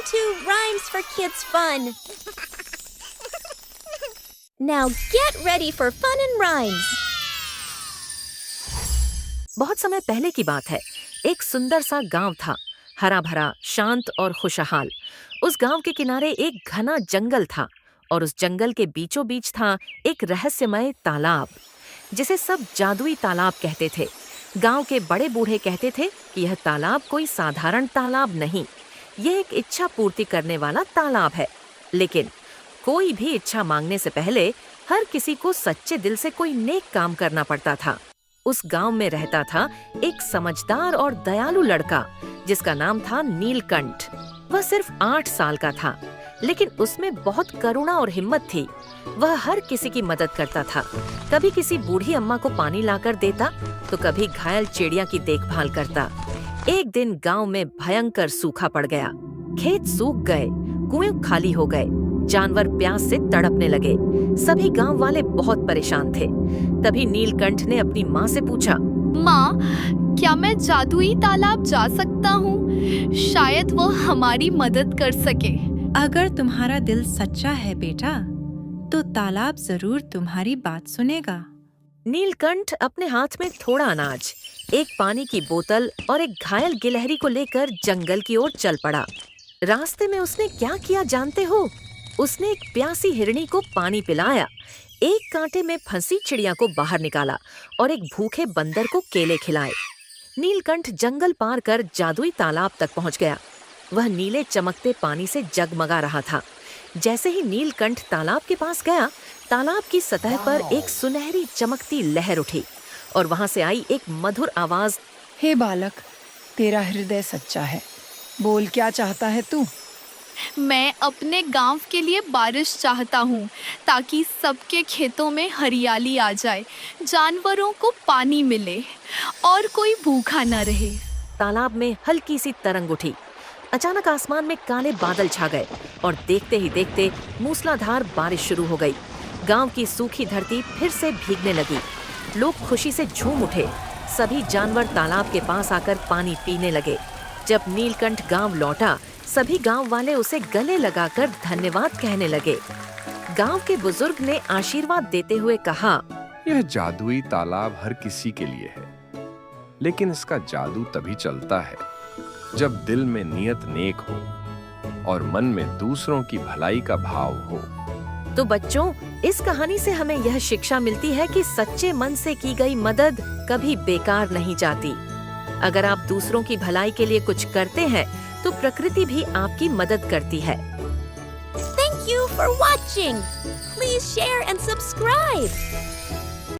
to Rhymes for Kids Fun. Now get ready for fun and rhymes. बहुत समय पहले की बात है। एक सुंदर सा गांव था, हरा भरा, शांत और खुशहाल। उस गांव के किनारे एक घना जंगल था और उस जंगल के बीचों बीच था एक रहस्यमय तालाब, जिसे सब जादुई तालाब कहते थे। गांव के बड़े बूढ़े कहते थे कि यह तालाब कोई साधारण तालाब नहीं, यह एक इच्छा पूर्ति करने वाला तालाब है। लेकिन कोई भी इच्छा मांगने से पहले हर किसी को सच्चे दिल से कोई नेक काम करना पड़ता था। उस गांव में रहता था एक समझदार और दयालु लड़का जिसका नाम था नीलकंठ। वह सिर्फ 8 साल का था, लेकिन उसमें बहुत करुणा और हिम्मत थी। वह हर किसी की मदद करता था। कभी किसी बूढ़ी अम्मा को पानी लाकर देता, तो कभी घायल चिड़िया की देखभाल करता। एक दिन गांव में भयंकर सूखा पड़ गया। खेत सूख गए, कुएं खाली हो गए, जानवर प्यास से तड़पने लगे। सभी गांव वाले बहुत परेशान थे। तभी नीलकंठ ने अपनी माँ से पूछा, माँ, क्या मैं जादुई तालाब जा सकता हूँ? शायद वो हमारी मदद कर सके। अगर तुम्हारा दिल सच्चा है बेटा, तो तालाब जरूर तुम्हारी बात सुनेगा। नीलकंठ अपने हाथ में थोड़ा अनाज, एक पानी की बोतल और एक घायल गिलहरी को लेकर जंगल की ओर चल पड़ा। रास्ते में उसने क्या किया जानते हो? उसने एक प्यासी हिरनी को पानी पिलाया, एक कांटे में फंसी चिड़िया को बाहर निकाला और एक भूखे बंदर को केले खिलाए। नीलकंठ जंगल पार कर जादुई तालाब तक पहुंच गया। वह नीले चमकते पानी से जगमगा रहा था। जैसे ही नीलकंठ तालाब के पास गया, तालाब की सतह पर एक सुनहरी चमकती लहर उठी और वहां से आई एक मधुर आवाज, हे बालक, तेरा हृदय सच्चा है, बोल क्या चाहता है तू? मैं अपने गांव के लिए बारिश चाहता हूँ, ताकि सबके खेतों में हरियाली आ जाए, जानवरों को पानी मिले और कोई भूखा न रहे। तालाब में हल्की सी तरंग उठी। अचानक आसमान में काले बादल छा गए और देखते ही देखते मूसलाधार बारिश शुरू हो गई। गांव की सूखी धरती फिर से भीगने लगी। लोग खुशी से झूम उठे। सभी जानवर तालाब के पास आकर पानी पीने लगे। जब नीलकंठ गांव लौटा, सभी गांव वाले उसे गले लगाकर धन्यवाद कहने लगे। गांव के बुजुर्ग ने आशीर्वाद देते हुए कहा, यह जादुई तालाब हर किसी के लिए है, लेकिन इसका जादू तभी चलता है जब दिल में नियत नेक हो और मन में दूसरों की भलाई का भाव हो। तो बच्चों, इस कहानी से हमें यह शिक्षा मिलती है कि सच्चे मन से की गई मदद कभी बेकार नहीं जाती। अगर आप दूसरों की भलाई के लिए कुछ करते हैं, तो प्रकृति भी आपकी मदद करती है। Thank you for watching. Please share and subscribe.